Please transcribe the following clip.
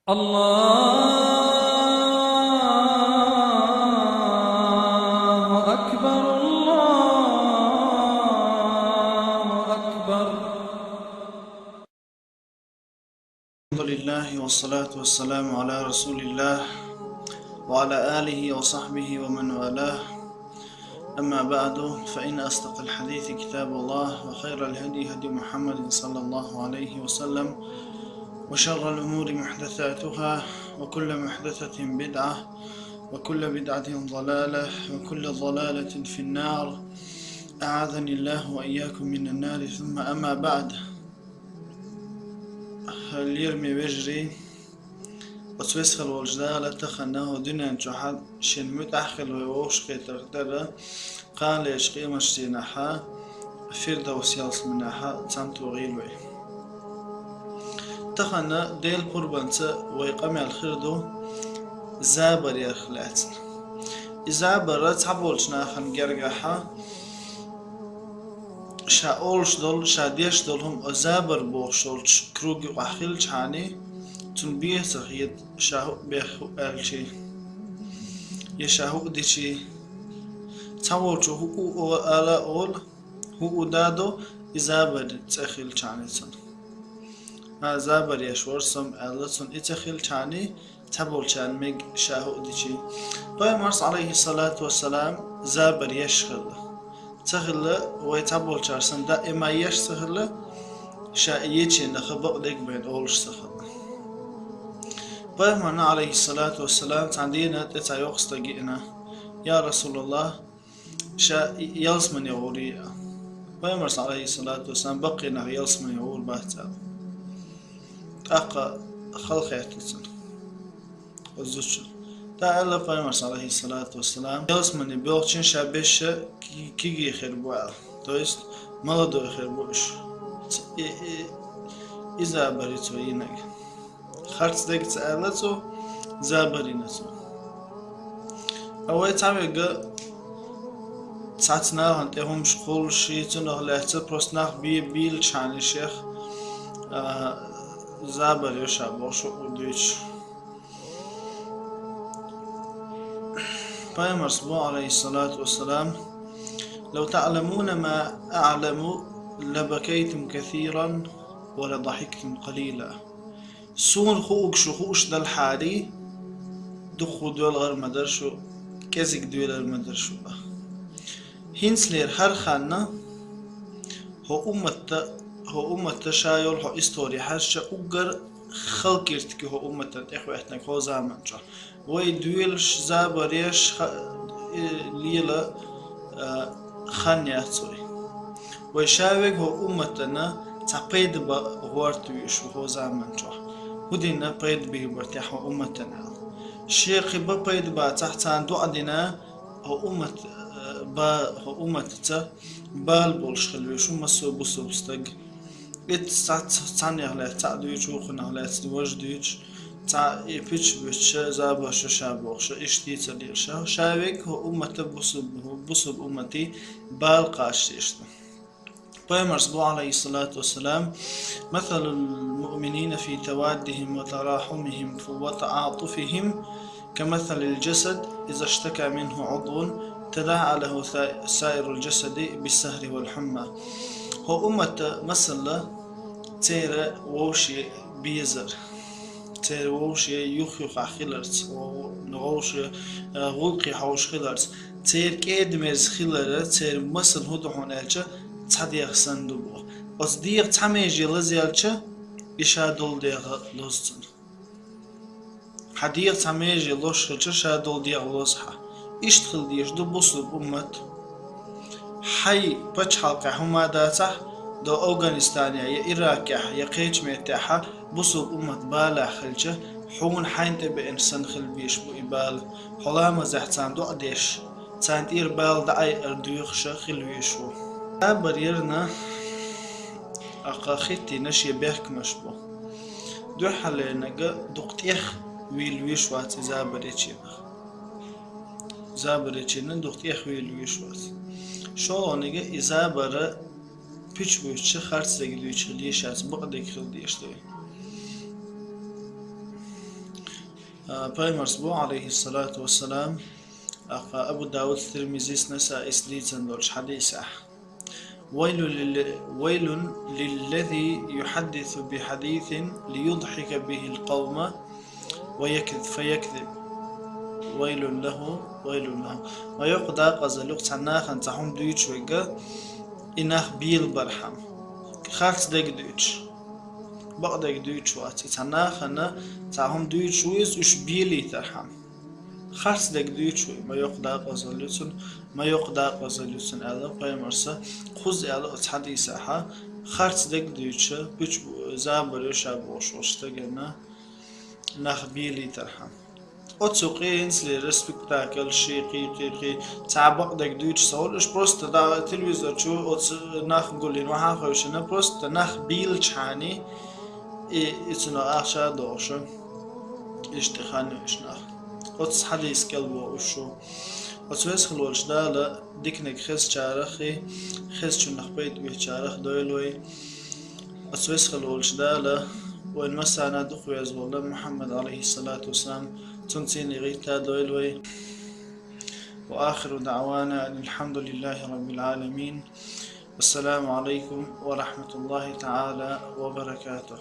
الله أكبر الله أكبر. الحمد لله والصلاة والسلام على رسول الله وعلى آله وصحبه ومن والاه. أما بعد، فإن أصدق الحديث كتاب الله، وخير الهدي هدي محمد صلى الله عليه وسلم، وشر الأمور محدثاتها، وكل محدثة بدعة، وكل بدعة ضلالة، وكل ضلالة في النار. أعاذني الله وإياكم من النار. ثم أما بعد، اليرمي بجري وتوسخل والجدالة تخنه دنيا جحد شن متأخل ووشقي تقدر قال يشقي مشتينها فرد وسيالس منها تامتو غيلوي تخنا ديل قربانت ويقامي الخردو زابر يخلاتن إزابر تعبولشنا خن جرجحا شاولش دول شاديش دولهم أزابر بوشولش كروج وأخيلش هاني تنبيه تخيد شاهو بيخو ألشي يشاهو ديشي تعولش هو آلا أول هو دادو إزابر تخيل شانيتن زابر يشورسم ألتن إتخيل شاني تبول شان ميج شاهو ديشي بايمارس عليه الصلاة والسلام زابر يشغل تخيل ويتبول شارسن دائما يشتغل شائيتي نخبق لك بين أولش تخيل بايمارنا عليه الصلاة والسلام تعدينا تتعيوخ تجينا يا رسول الله يلسمن يغوري بايمارس عليه الصلاة والسلام بقينا يلسمن يغور باهتا أقا خلق يحتلسن والزوجة تعالى بايمارس عليه الصلاة والسلام يلسمن يبيوغشن شابش كيجي يخربوها تويست ملدو يخربوش إذا بريتو ينك خرط ديك تسألتو زابرينتو أول تعمل ساعتنا هنتهم شغل شيء نغلات بروسناخ بيل شان الشيخ زابر يشابه شو وديش بايمر صبو عليه الصلاة والسلام لو تعلمون ما أعلم لبكيتم كثيرا ولضحكتم قليلا. سون خوك شخوش دل حالي دخو دول غير مدرشو كزيك دول المدرشو هينسلير هر خانة هو أمة تشايل هو إستوري هرشة أجر خلقيرتك هو أمة إخواتنا هو زمان جا ويدويلش زابريش ليلا خانياتوي ويشاوك هو أمتنا تعقيد بغوارتويش هو زمان جا ودينا بيد بيبرتيح هو أمتنا شيخ بيد با تحت عندو عدنا هو هو أمتتا بالبولش خلويش ومسو بسو بستق تعني على تعدويش وخنا على توجدويش تع يبيش بيش زابش شابوخش إشتي تليش شابك هو أمته بسو أمتي بالقاش إشته بايمرس بو عليه الصلاة والسلام مثل المؤمنين في توادهم وتراحمهم وتعاطفهم كمثل الجسد إذا اشتكى منه عضو تداعى له سائر الجسد بالسهر والحمى. هو أمة مثلا تيرا ووشي بيزر تيرا ووشي يخيخ خلرت ونغوشي غلقي حوش خلرت تير كيد مرز خلرت تير مثل هدو هنالك تحديق صندوق أصديق تميجي لزيالك إشادول ديغ لوزتن حديق تميجي لوشخلك شادول ديغ لوزحا اشتغل ديش دو بصلب أمت حي بچ حلقة هما داته دو أوغانستانيا يا إراكيا يا قيش ميتاحة بصلب أمت بالا خلجة حون حين تبع إنسان خل بيش بو إبال حلامة زحتان دو أديش تانت إربال دعي أردويخش خلويشو بريرنا أقاخيتي نشي بيحك مشبو دو حاليناقا دوقتيخ ويلويش واتي زابريتشينا دوقتيخ ويلويش واتي شو نيجا إزابرة بيش بوش خارج تجدويش ليش از بقدر يخل ديش ده بايمرز بو عليه الصلاة والسلام أبو داود الترمذي نساء إسليتن دولش حديثة ويل للذي يحدث بحديث ليضحك به القوم ويكذب فيكذب ويل له ويقضى قزلوق تناخ تحوم دويتش ويقى إناخ بيل برحم خارج ديك دويتش بقدر دويتش واتي تناخ أنا تحوم دويتش ويز وش بيلي ترحم خارج ديك دويتش ما يقضى قزلوتن هذا قيمرسا خذ على حديثها خارج ديك دويتش بيش زابر يشابوش واشتغلنا ناخ بيلي ترحم Отсюқинс ли респектакл шиқи تعبق دك دويتش صورش просто دا تلفزيون شو ناخ نقولين وها خوشنا просто ناخ بيل شاني إتنا آخشا دوشة اشتخاني إيش ناخ أتس حديث كلبه وشو أتويس خلولش دا لا ديكنك خس شارخي خس شو نخبيت بيه شارخ دويلوي أتويس خلولش دا لا وإن مسانا دخو يزول محمد عليه الصلاة والسلام تنسيني غيتا دويلوي وآخر دعوانا أن الحمد لله رب العالمين والسلام عليكم ورحمة الله تعالى وبركاته.